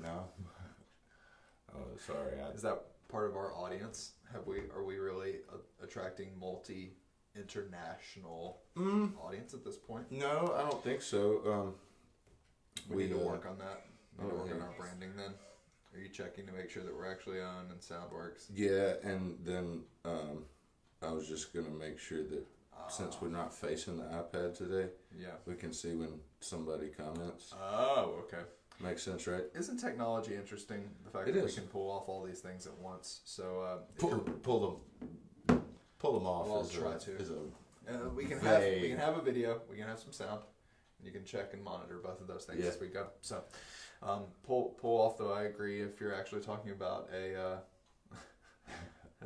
now. Oh, sorry. Is that part of our audience? Are we really attracting international audience at this point? No, I don't think so. We need to work on that. We need to work on our branding then. Are you checking to make sure that we're actually on and sound works? Yeah, and then I was just going to make sure that since we're not facing the iPad today, we can see when somebody comments. Oh, okay. Makes sense, right? Isn't technology interesting? The fact that we can pull off all these things at once. So pull them off. Well, I'll try to. We can have a video. We can have some sound. And you can check and monitor both of those things as we go. So pull off though. I agree. If you're actually talking about a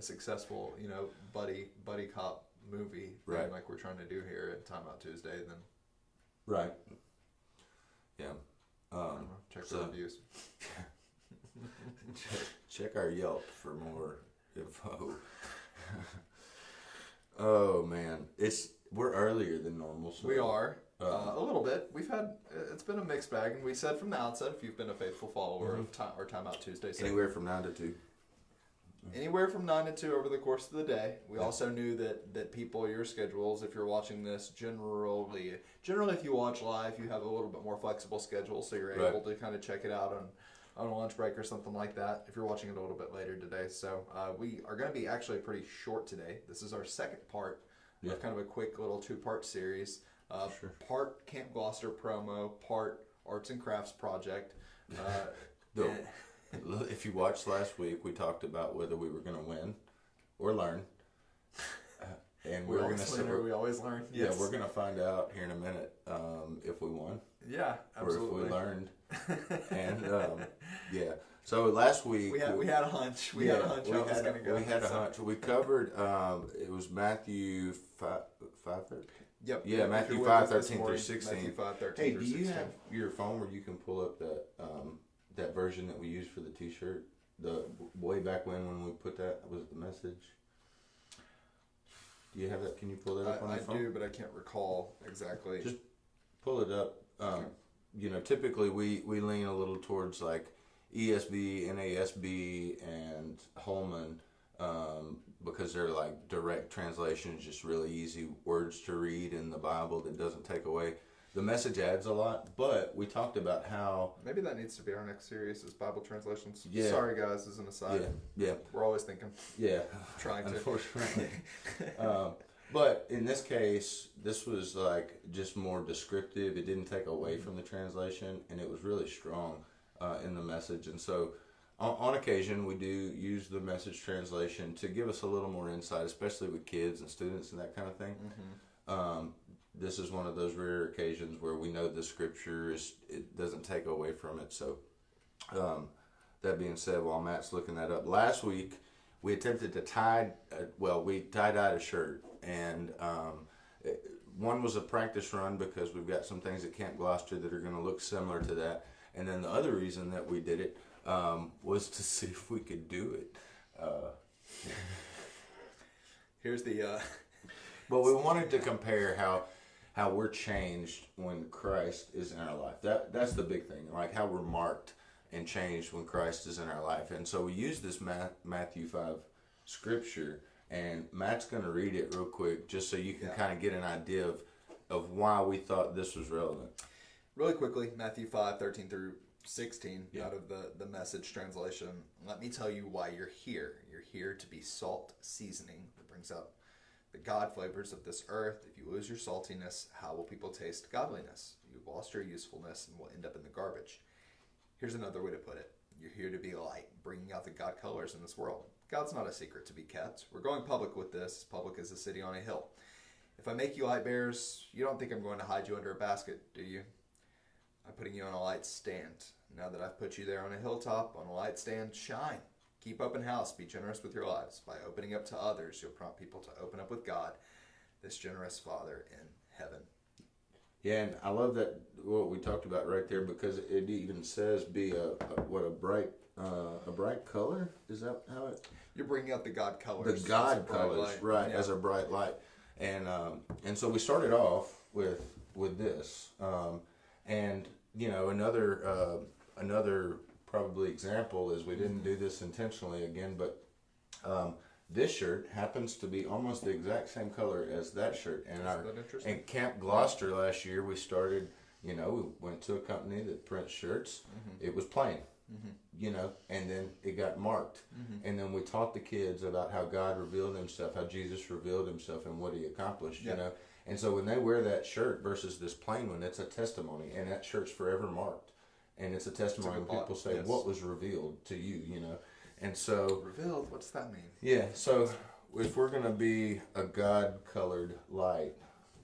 successful buddy cop movie, right? Like we're trying to do here at Timeout Tuesday, then right. Yeah. Check the reviews. check our Yelp for more info. Oh man, we're earlier than normal. So, we are a little bit. It's been a mixed bag, and we said from the outset, if you've been a faithful follower of our Timeout Tuesday, anywhere from 9 to 2. Anywhere from 9 to 2 over the course of the day. We also knew that people, your schedules, if you're watching this, generally if you watch live, you have a little bit more flexible schedule, so you're able to kind of check it out on a lunch break or something like that if you're watching it a little bit later today. So we are going to be actually pretty short today. This is our second part of kind of a quick little 2-part series. Part Camp Gloucester promo, part arts and crafts project. If you watched last week, we talked about whether we were going to win or learn. And we always learn. Yes. Yeah, we're going to find out here in a minute if we won. Yeah, absolutely. Or if we learned. And so last week we had a hunch. We had a hunch how it was going to go. We had a hunch. We covered. It was Matthew 5:13. Yep. Yeah, Matthew 5:13 through 16. Matthew 5:13 hey, through do 16. you have your phone where you can pull up that version that we used for the T-shirt? The way back when we put that was the message. Do you have that? Can you pull that up on your phone? I do, but I can't recall exactly. Just pull it up. Typically we lean a little towards like ESV, NASB, and Holman because they're like direct translations, just really easy words to read in the Bible that doesn't take away. The Message adds a lot, but we talked about how... Maybe that needs to be our next series is Bible translations. Yeah. Sorry guys, as an aside. Yeah. We're always thinking. Yeah. Trying to. Unfortunately. But in this case, this was like just more descriptive. It didn't take away from the translation, and it was really strong in the Message. And so on occasion, we do use the Message translation to give us a little more insight, especially with kids and students and that kind of thing. Mm-hmm. This is one of those rare occasions where we know the scripture it doesn't take away from it. So that being said, while Matt's looking that up, last week we attempted to tie-dyed a shirt, and one was a practice run because we've got some things at Camp Gloucester that are going to look similar to that, and then the other reason that we did it was to see if we could do it. Here's the... But we wanted to compare how we're changed when Christ is in our life. That's the big thing, like how we're marked and changed when Christ is in our life. And so we use this Matthew 5 scripture, and Matt's going to read it real quick just so you can kind of get an idea of why we thought this was relevant. Really quickly, Matthew 5:13 through 16 out of the Message translation. Let me tell you why you're here. You're here to be salt seasoning that brings out the God flavors of this earth. If you lose your saltiness, how will people taste godliness? You've lost your usefulness and will end up in the garbage. Here's another way to put it. You're here to be light, bringing out the God colors in this world. God's not a secret to be kept. We're going public with this, public as a city on a hill. If I make you light bearers, you don't think I'm going to hide you under a basket, do you? I'm putting you on a light stand. Now that I've put you there on a hilltop, on a light stand, shine. Keep open house. Be generous with your lives. By opening up to others, you'll prompt people to open up with God, this generous Father in heaven. Yeah, and I love that what we talked about right there, because it even says be a bright color. Is that how it? You're bringing out the God colors. The God colors, right? Yeah. As a bright light, and so we started off with this, and another probably example is we didn't do this intentionally again, but this shirt happens to be almost the exact same color as that shirt. And in Camp Gloucester last year, we started, we went to a company that prints shirts. It was plain, and then it got marked. And then we taught the kids about how God revealed himself, how Jesus revealed himself and what he accomplished, And so when they wear that shirt versus this plain one, it's a testimony, and that shirt's forever marked. And it's a testimony when people say, what was revealed to you, And so... Revealed? What does that mean? Yeah, so if we're going to be a God-colored light,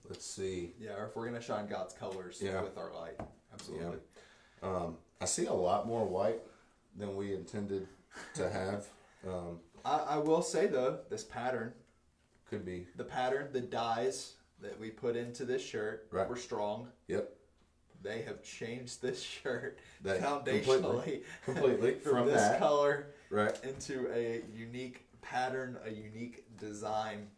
let's see. Yeah, or if we're going to shine God's colors with our light. Absolutely. Yeah. I see a lot more white than we intended to have. I will say, though, this pattern... Could be. The pattern, the dyes that we put into this shirt were strong. Yep. They have changed this shirt foundationally completely from this that color into a unique pattern, a unique design,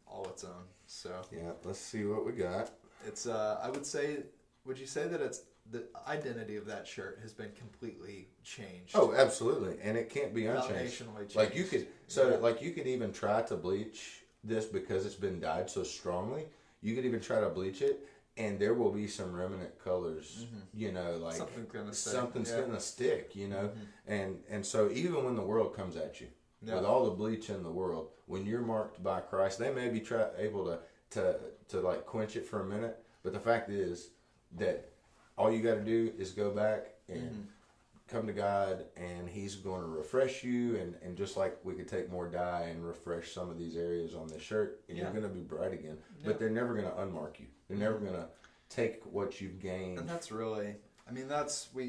all its own. So yeah, let's see what we got. It's I would say, would you say that it's the identity of that shirt has been completely changed? Oh, absolutely, and it can't be unchanged. Foundationally changed. Like you could even try to bleach this because it's been dyed so strongly. You could even try to bleach it. And there will be some remnant colors, like something's gonna stick, and so even when the world comes at you with all the bleach in the world, when you're marked by Christ, they may be able to like quench it for a minute, but the fact is that all you got to do is go back and come to God, and He's going to refresh you, and just like we could take more dye and refresh some of these areas on this shirt, and you're going to be bright again. But they're never going to unmark you. They're never going to take what you've gained. And that's really,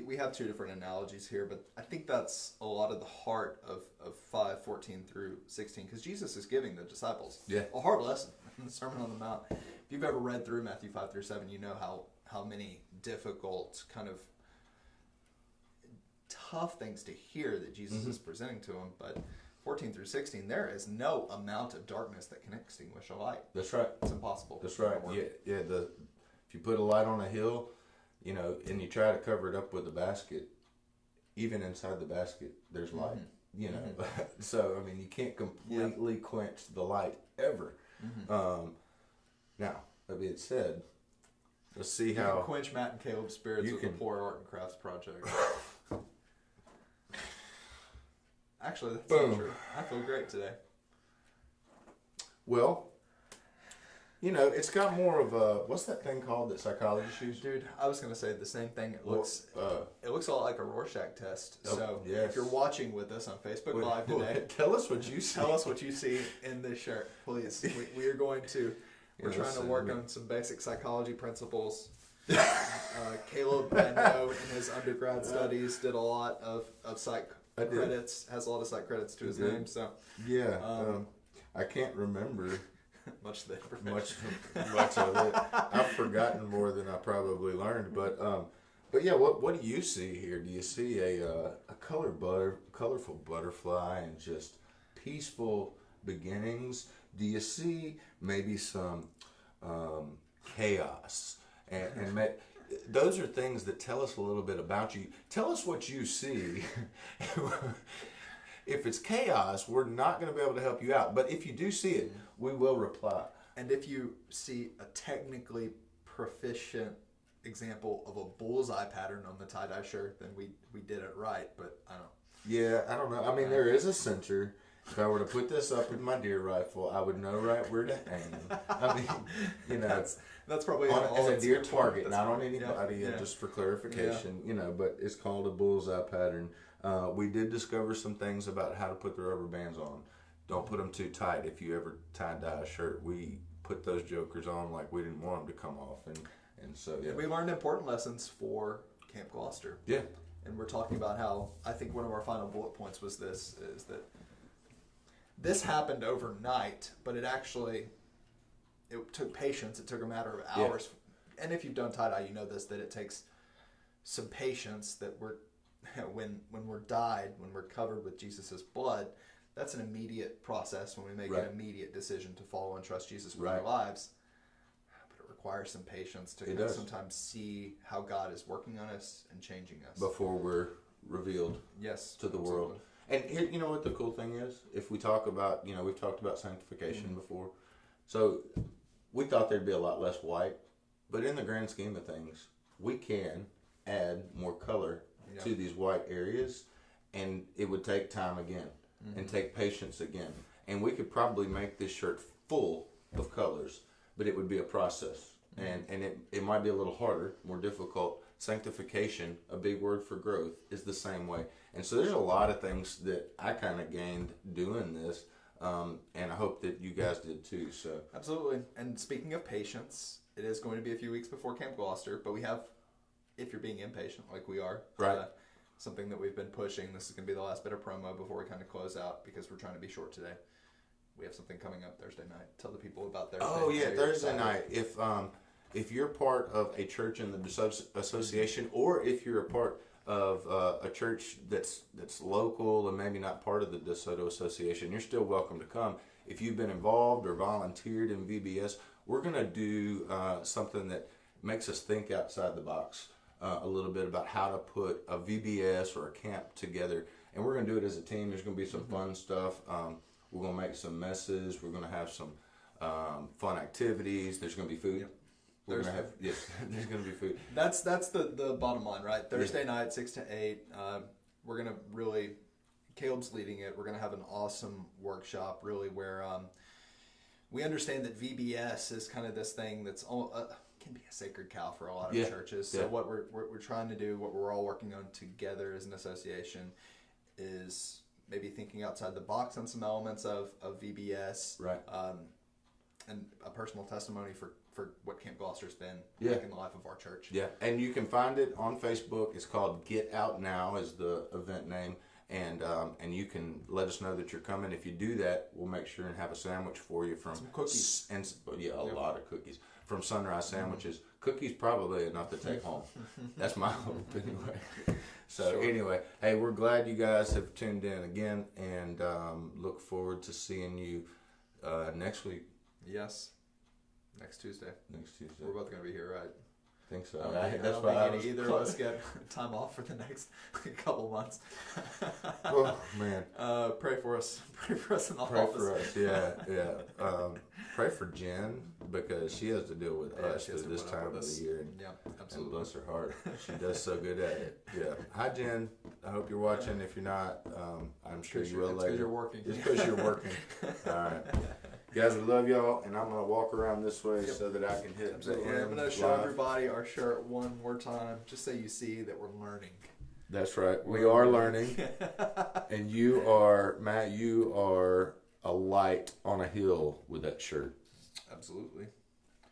we have two different analogies here, but I think that's a lot of the heart of 5:14 through 16, because Jesus is giving the disciples a hard lesson in the Sermon on the Mount. If you've ever read through Matthew 5 through 7, you know how many difficult kind of tough things to hear that Jesus is presenting to them, but 14 through 16, there is no amount of darkness that can extinguish a light. That's right. It's impossible. That's right. Yeah. If you put a light on a hill, and you try to cover it up with a basket, even inside the basket, there's light. So you can't completely quench the light ever. Now, that being said, let's see how you can quench Matt and Caleb's spirits with the Poor Art and Crafts Project. Actually, that's not true. I feel great today. Well, it's got more of a, what's that thing called that psychologists use? Dude, I was going to say the same thing. It looks a lot like a Rorschach test. So if you're watching with us on Facebook Live today, tell us what you see. Tell us what you see in this shirt, please. We are going to, we're trying to work on some basic psychology principles. Caleb, I know, in his undergrad studies, did a lot of psych credits, has a lot of psych credits to his name. So I can't remember much of the much of it. I've forgotten more than I probably learned, but yeah, what do you see here? Do you see a colorful butterfly and just peaceful beginnings? Do you see maybe some chaos? And those are things that tell us a little bit about you. Tell us what you see. If it's chaos, we're not going to be able to help you out. But if you do see it, we will reply. And if you see a technically proficient example of a bullseye pattern on the tie-dye shirt, then we did it right. But I don't. Yeah, I don't know. There is a center. If I were to put this up with my deer rifle, I would know right where to aim. That's probably as a deer target, not on anybody. Just for clarification, But it's called a bullseye pattern. We did discover some things about how to put the rubber bands on. Don't put them too tight. If you ever tie-dye a shirt, we put those jokers on like we didn't want them to come off, and so we learned important lessons for Camp Gloucester. Yeah, and we're talking about how I think one of our final bullet points was is that this happened overnight, but it took patience. It took a matter of hours. Yeah. And if you've done tie-dye, you know that it takes some patience. That when we're dyed, when we're covered with Jesus' blood, that's an immediate process when we make an immediate decision to follow and trust Jesus with our lives. But it requires some patience to sometimes see how God is working on us and changing us. Before we're revealed Yes. to the absolutely. world. And here, you know what the cool thing is? If we talk about, we've talked about sanctification before. So we thought there'd be a lot less white, but in the grand scheme of things, we can add more color to these white areas, and it would take time again and take patience again. And we could probably make this shirt full of colors, but it would be a process. And it might be a little harder, more difficult. Sanctification, a big word for growth, is the same way. And so there's a lot of things that I kind of gained doing this, and I hope that you guys did too. So Absolutely. And speaking of patience, it is going to be a few weeks before Camp Gloucester, but we have, if you're being impatient like we are, Right. Something that we've been pushing. This is going to be the last bit of promo before we kind of close out because we're trying to be short today. We have something coming up Thursday night. Tell the people about Thursday. Oh yeah, Thursday night. If you're part of a church in the association, or if you're a part of a church that's local and maybe not part of the DeSoto Association, you're still welcome to come. If you've been involved or volunteered in VBS, we're gonna do something that makes us think outside the box a little bit about how to put a VBS or a camp together, and we're gonna do it as a team. There's gonna be some fun stuff. We're gonna make some messes. We're gonna have some fun activities. There's gonna be food. Yep. We're gonna have there's gonna be food. That's the bottom line, right? Thursday night, 6 to 8. We're gonna really, Caleb's leading it. We're gonna have an awesome workshop, really, where we understand that VBS is kind of this thing that's can be a sacred cow for a lot of churches. So what we're trying to do, what we're all working on together as an association, is maybe thinking outside the box on some elements of VBS, Right. And a personal testimony for what Camp Gloucester's been Yeah. like in the life of our church. Yeah, and you can find it on Facebook. It's called Get Out Now is the event name, and you can let us know that you're coming. If you do that, we'll make sure and have a sandwich for you from Some cookies. A lot of cookies from Sunrise Sandwiches. Cookies probably enough to take home. That's my hope anyway. So anyway, hey, we're glad you guys have tuned in again, and look forward to seeing you next week. Yes. Next Tuesday. We're both going to be here, right? I think so. I don't think either of us get time off for the next couple months. Oh man! Pray for us. Pray for us in the Pray office. for us. Yeah. Pray for Jen because she has to deal with us through this time of the year. And, yeah, and absolutely. bless her heart, she does so good at it. Yeah. Hi Jen. I hope you're watching. If you're not, I'm sure you will later. Because you're working. It's because you're working. All right. Guys, we love y'all, and I'm going to walk around this way so that I can hit the end. I'm going to show everybody our shirt one more time, just so you see that we're learning. That's right. We are learning. And you are, Matt, you are a light on a hill with that shirt. Absolutely.